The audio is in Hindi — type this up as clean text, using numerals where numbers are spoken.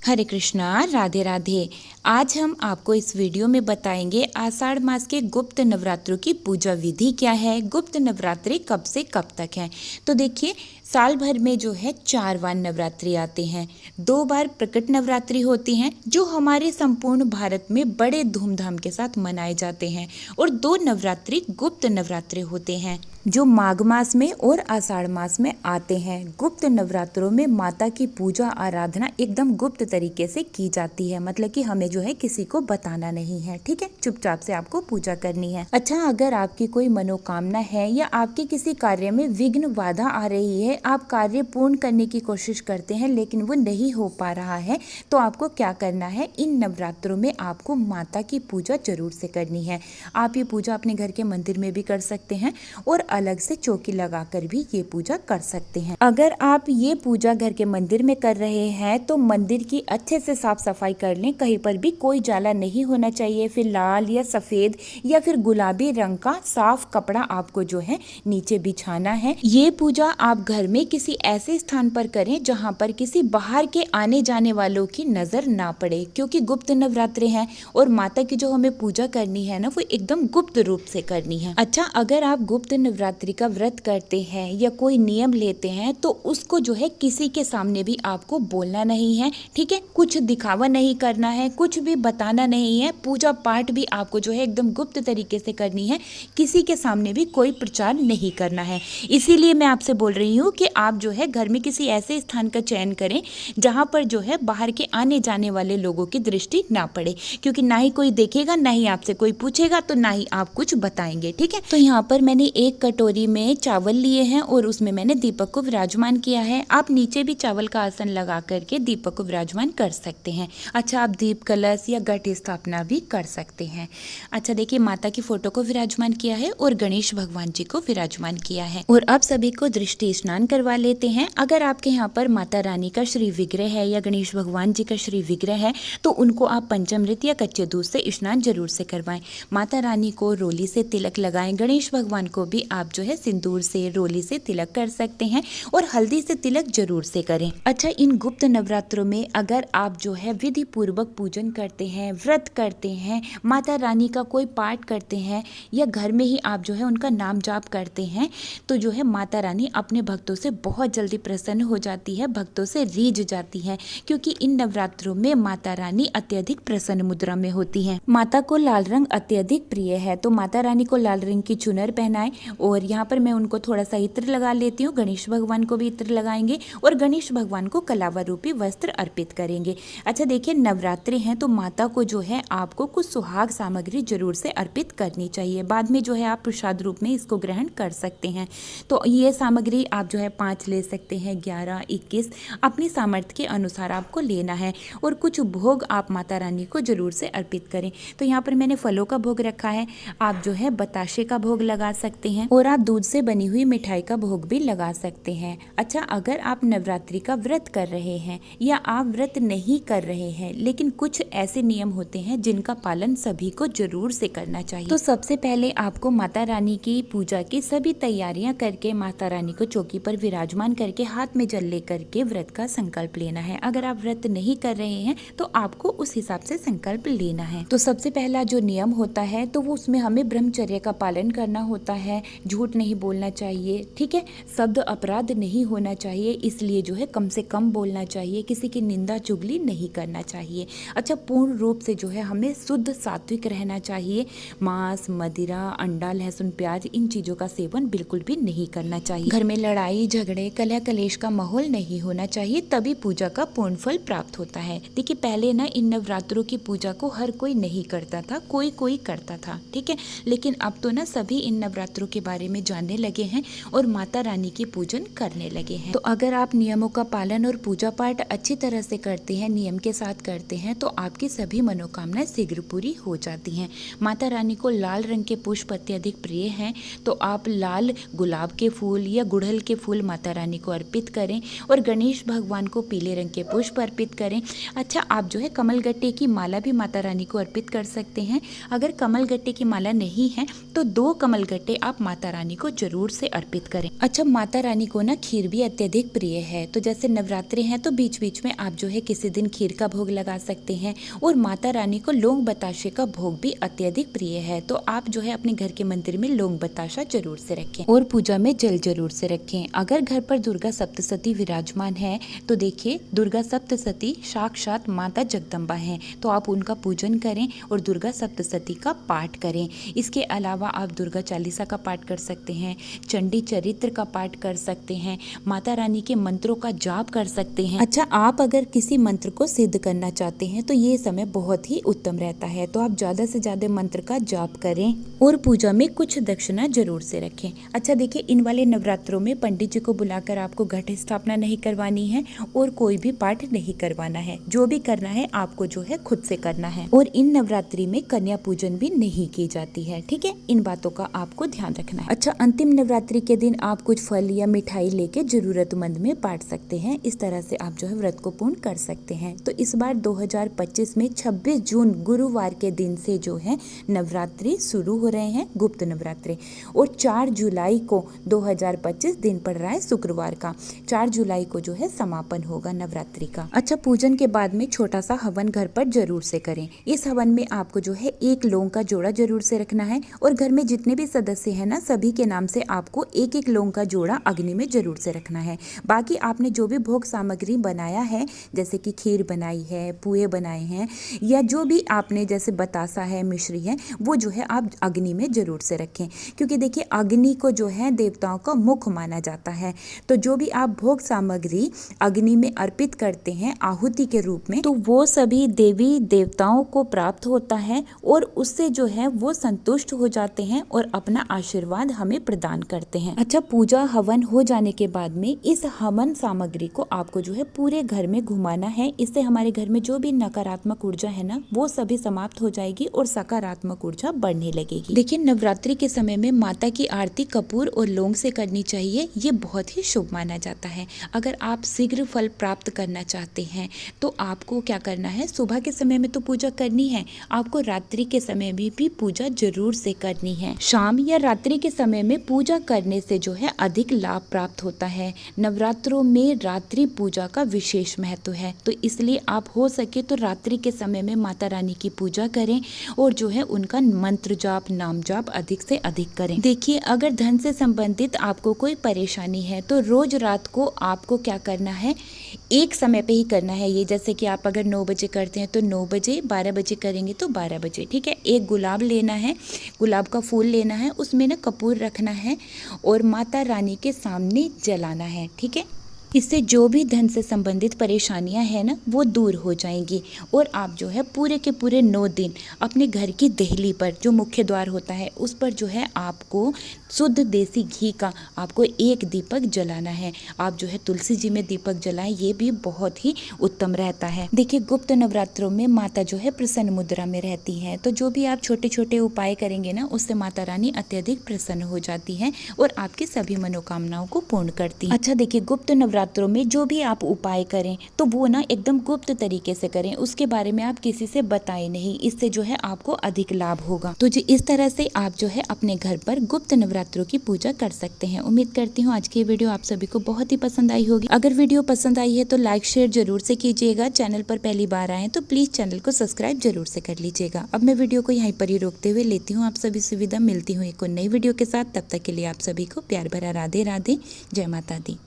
हरे कृष्णा, राधे राधे। आज हम आपको इस वीडियो में बताएंगे आषाढ़ मास के गुप्त नवरात्रों की पूजा विधि क्या है, गुप्त नवरात्रि कब से कब तक है। तो देखिए, साल भर में जो है 4 बार नवरात्रि आते हैं। 2 बार प्रकट नवरात्रि होती हैं जो हमारे संपूर्ण भारत में बड़े धूमधाम के साथ मनाए जाते हैं, और 2 नवरात्रि गुप्त नवरात्रि होते हैं जो माघ मास में और आषाढ़ मास में आते हैं। गुप्त नवरात्रों में माता की पूजा आराधना एकदम गुप्त तरीके से की जाती है, मतलब कि हमें जो है किसी को बताना नहीं है, ठीक है। चुपचाप से आपको पूजा करनी है। अच्छा, अगर आपकी कोई मनोकामना है या आपके किसी कार्य में विघ्न बाधा आ रही है, आप कार्य पूर्ण करने की कोशिश करते हैं लेकिन वो नहीं हो पा रहा है, तो आपको क्या करना है, इन नवरात्रों में आपको माता की पूजा जरूर से करनी है। आप ये पूजा अपने घर के मंदिर में भी कर सकते हैं और अलग से चौकी लगाकर भी ये पूजा कर सकते हैं। अगर आप ये पूजा घर के मंदिर में कर रहे हैं तो मंदिर की अच्छे से साफ सफाई कर लें, कहीं पर भी कोई जाला नहीं होना चाहिए। फिर लाल या सफेद या फिर गुलाबी रंग का साफ कपड़ा आपको जो है नीचे बिछाना है। ये पूजा आप घर में किसी ऐसे स्थान पर करें जहाँ पर किसी बाहर के आने जाने वालों की नजर ना पड़े, क्योंकि गुप्त नवरात्रे हैं और माता की जो हमें पूजा करनी है ना, वो एकदम गुप्त रूप से करनी है। अच्छा, अगर आप गुप्त नवरात्रि का व्रत करते हैं या कोई नियम लेते हैं तो उसको जो है किसी के सामने भी आपको बोलना नहीं है, ठीक है। कुछ दिखावा नहीं करना है, कुछ भी बताना नहीं है। पूजा पाठ भी आपको जो है एकदम गुप्त तरीके से करनी है, किसी के सामने भी कोई प्रचार नहीं करना है। इसीलिए मैं आपसे बोल रही हूँ कि आप जो है घर में किसी ऐसे स्थान का चयन करें जहाँ पर जो है बाहर के आने जाने वाले लोगों की दृष्टि ना पड़े, क्योंकि ना ही कोई देखेगा, ना ही आपसे कोई पूछेगा, तो ना ही आप कुछ बताएंगे, ठीक है। तो यहाँ पर मैंने एक कटोरी में चावल लिए हैं और उसमें मैंने दीपक को विराजमान किया है। आप नीचे भी चावल का आसन लगा करके दीपक को विराजमान कर सकते हैं। अच्छा, आप दीप कलश या घट स्थापना भी कर सकते हैं। अच्छा, देखिए, माता की फोटो को विराजमान किया है और गणेश भगवान जी को विराजमान किया है। और अब सभी को दृष्टि स्नान करवा लेते हैं। अगर आपके यहाँ पर माता रानी का श्री विग्रह है या गणेश भगवान जी का श्री विग्रह है तो उनको आप पंचामृत या कच्चे दूध से स्नान जरूर से करवाएं। माता रानी को रोली से तिलक लगाएं। गणेश भगवान को भी आप जो है सिंदूर से, रोली से तिलक कर सकते हैं और हल्दी से तिलक जरूर से करें। अच्छा, इन गुप्त नवरात्रों में अगर आप जो है विधि पूर्वक पूजन करते हैं, व्रत करते हैं, माता रानी का कोई पाठ करते हैं या घर में ही आप जो है उनका नाम जाप करते हैं, तो जो है माता रानी अपने भक्तों से बहुत जल्दी प्रसन्न हो जाती है, भक्तों से रीझ जाती है, क्योंकि इन नवरात्रों में माता रानी अत्यधिक प्रसन्न मुद्रा में होती है। माता को लाल रंग अत्यधिक प्रिय है, तो माता रानी को लाल रंग की चुनर पहनाएं। और यहाँ पर मैं उनको थोड़ा सा इत्र लगा लेती हूँ। गणेश भगवान को भी इत्र लगाएंगे और गणेश भगवान को कलावा रूपी वस्त्र अर्पित करेंगे। अच्छा, देखिए, नवरात्रि हैं तो माता को जो है आपको कुछ सुहाग सामग्री जरूर से अर्पित करनी चाहिए। बाद में जो है आप प्रसाद रूप में इसको ग्रहण कर सकते हैं। तो ये सामग्री आप जो है 5 ले सकते हैं, 11, 21, अपनी सामर्थ्य के अनुसार आपको लेना है। और कुछ भोग आप माता रानी को जरूर से अर्पित करें। तो यहाँ पर मैंने फलों का भोग रखा है, आप जो है बताशे का भोग लगा सकते हैं और आप दूध से बनी हुई मिठाई का भोग भी लगा सकते हैं। अच्छा, अगर आप नवरात्रि का व्रत कर रहे हैं या आप व्रत नहीं कर रहे हैं लेकिन कुछ ऐसे नियम होते हैं जिनका पालन सभी को जरूर से करना चाहिए, तो सबसे पहले आपको माता रानी की पूजा की सभी तैयारियां करके माता रानी को चौकी पर विराजमान करके हाथ में जल लेकर के व्रत का संकल्प लेना है। अगर आप व्रत नहीं कर रहे हैं तो आपको उस हिसाब से संकल्प लेना है। तो सबसे पहला जो नियम होता है तो वो उसमें हमें ब्रह्मचर्य का पालन करना होता है। झूठ नहीं बोलना चाहिए, ठीक है। शब्द अपराध नहीं होना चाहिए, इसलिए जो है कम से कम बोलना चाहिए। किसी की निंदा चुगली नहीं करना चाहिए। अच्छा, पूर्ण रूप से जो है हमें शुद्ध सात्विक रहना चाहिए। मांस, मदिरा, अंडा, लहसुन, प्याज, इन चीजों का सेवन बिल्कुल भी नहीं करना चाहिए। घर में लड़ाई झगड़े, कलह कलेश का माहौल नहीं होना चाहिए, तभी पूजा का पूर्ण फल प्राप्त होता है। देखिए, पहले ना इन नवरात्रों की पूजा को हर कोई नहीं करता था, कोई कोई करता था, ठीक है। लेकिन अब तो ना सभी इन नवरात्रों के बारे में जानने लगे हैं और माता रानी की पूजन करने लगे हैं। तो अगर आप नियमों का पालन और पूजा पाठ अच्छी तरह से करते हैं, नियम के साथ करते हैं, तो आपकी सभी मनोकामनाएं शीघ्र पूरी हो जाती हैं। माता रानी को लाल रंग के पुष्प अत्यधिक प्रिय हैं, तो आप लाल गुलाब के फूल या गुड़हल के फूल फूल माता रानी को अर्पित करें और गणेश भगवान को पीले रंग के पुष्प अर्पित करें। अच्छा, आप जो है कमल गट्टे की माला भी माता रानी को अर्पित कर सकते हैं। अगर कमल गट्टे की माला नहीं है तो 2 कमल गट्टे आप माता रानी को जरूर से अर्पित करें। अच्छा, माता रानी को ना खीर भी अत्यधिक प्रिय है, तो जैसे नवरात्रि हैं तो बीच बीच में आप जो है किसी दिन खीर का भोग लगा सकते हैं। और माता रानी को लौंग बताशे का भोग भी अत्यधिक प्रिय है, तो आप जो है अपने घर के मंदिर में लौंग बताशा जरूर से रखें और पूजा में जल जरूर से रखें। अगर घर पर दुर्गा सप्तशती विराजमान है तो देखिए दुर्गा सप्तशती साक्षात माता जगदम्बा हैं, तो आप उनका पूजन करें और दुर्गा सप्तशती का पाठ करें। इसके अलावा आप दुर्गा चालीसा का पाठ कर सकते हैं, चंडी चरित्र का पाठ कर सकते हैं, माता रानी के मंत्रों का जाप कर सकते हैं। अच्छा, आप अगर किसी मंत्र को सिद्ध करना चाहते हैं तो ये समय बहुत ही उत्तम रहता है, तो आप ज्यादा से ज्यादा मंत्र का जाप करें और पूजा में कुछ दक्षिणा जरूर से रखें। अच्छा देखिए, इन वाले नवरात्रों में पंडित जी को बुलाकर आपको घट स्थापना नहीं करवानी है और कोई भी पाठ नहीं करवाना है। जो भी करना है आपको जो है खुद से करना है। और इन नवरात्रि में कन्या पूजन भी नहीं की जाती है, ठीक है। इन बातों का आपको ध्यान रखना है। अच्छा, अंतिम नवरात्रि के दिन आप कुछ फल या मिठाई लेके जरूरतमंद में बांट सकते हैं। इस तरह से आप जो है व्रत को पूर्ण कर सकते हैं। तो इस बार 2025 में 26 जून गुरुवार के दिन से जो है नवरात्रि शुरू हो रहे हैं, गुप्त नवरात्रि, और 4 जुलाई को 2025 दिन पड़ रहा है शुक्रवार का। 4 जुलाई को जो है समापन होगा नवरात्रि का। अच्छा, पूजन के बाद में छोटा सा हवन घर पर जरूर से करें। इस हवन में आपको जो है 1 लौंग का जोड़ा जरूर से रखना है और घर में जितने भी सदस्य हैं ना, सभी के नाम से आपको 1-1 लौंग का जोड़ा अग्नि में जरूर से रखना है। बाकी आपने जो भी भोग सामग्री बनाया है, जैसे कि खीर बनाई है, पुए बनाए हैं, या जो भी आपने जैसे बतासा है, मिश्री है, वो जो है आप अग्नि में जरूर से रखें, क्योंकि देखिए अग्नि को जो है देवताओं का मुख माना जाता है। तो जो भी आप भोग सामग्री अग्नि में अर्पित करते हैं आहुति के रूप में, तो वो सभी देवी देवताओं को प्राप्त होता है और उससे जो है वो संतुष्ट हो जाते हैं और अपना आशीर्वाद हमें प्रदान करते हैं। अच्छा, पूजा हवन हो जाने के बाद में इस हवन सामग्री को आपको जो है पूरे घर में घुमाना है। इससे हमारे घर में जो भी नकारात्मक ऊर्जा है ना, वो सभी समाप्त हो जाएगी और सकारात्मक ऊर्जा बढ़ने लगेगी। देखिए, नवरात्रि के समय में माता की आरती कपूर और लौंग से करनी चाहिए, ये बहुत ही शुभ माना जाता है। अगर आप शीघ्र फल प्राप्त करना चाहते हैं तो आपको क्या करना है, सुबह के समय में तो पूजा करनी है, आपको रात्रि के समय में भी पूजा जरूर से करनी है। शाम या रात्रि के समय में पूजा करने से जो है अधिक लाभ प्राप्त होता है। नवरात्रों में रात्रि पूजा का विशेष महत्व है, तो इसलिए आप हो सके तो रात्रि के समय में माता रानी की पूजा करें और जो है उनका मंत्र जाप, नाम जाप अधिक से अधिक करें। देखिए, अगर धन से संबंधित आपको कोई परेशानी है तो रोज रात को आपको क्या करना है, एक समय पे ही करना है ये। जैसे कि आप अगर 9 बजे करते हैं तो 9 बजे, 12 बजे करेंगे तो 12 बजे, ठीक है। एक गुलाब लेना है, गुलाब का फूल लेना है, उसमें ना कपूर रखना है और माता रानी के सामने जलाना है, ठीक है। इससे जो भी धन से संबंधित परेशानियां हैं ना, वो दूर हो जाएंगी। और आप जो है पूरे के पूरे 9 दिन अपने घर की देहली पर, जो मुख्य द्वार होता है, उस पर जो है आपको शुद्ध देसी घी का आपको 1 दीपक जलाना है। आप जो है तुलसी जी में दीपक जलाएं, ये भी बहुत ही उत्तम रहता है। देखिए, गुप्त नवरात्रों में माता जो है प्रसन्न मुद्रा में रहती है, तो जो भी आप छोटे छोटे उपाय करेंगे ना, उससे माता रानी अत्यधिक प्रसन्न हो जाती है और आपकी सभी मनोकामनाओं को पूर्ण करती है। अच्छा देखिए, गुप्त नवरात्रों में जो भी आप उपाय करें तो वो ना एकदम गुप्त तरीके से करें, उसके बारे में आप किसी से बताएं नहीं, इससे जो है आपको अधिक लाभ होगा। तो जी इस तरह से आप जो है अपने घर पर गुप्त नवरात्रों की पूजा कर सकते हैं। उम्मीद करती हूँ आज की वीडियो आप सभी को बहुत ही पसंद आई होगी। अगर वीडियो पसंद आई है तो लाइक शेयर जरूर से कीजिएगा। चैनल पर पहली बार आए तो प्लीज चैनल को सब्सक्राइब जरूर से कर लीजिएगा। अब मैं वीडियो को यहीं पर ही रोकते हुए लेती हूँ आप सभी सुविधा। मिलती हूँ एक और नई वीडियो के साथ, तब तक के लिए आप सभी को प्यार भरा राधे राधे, जय माता दी।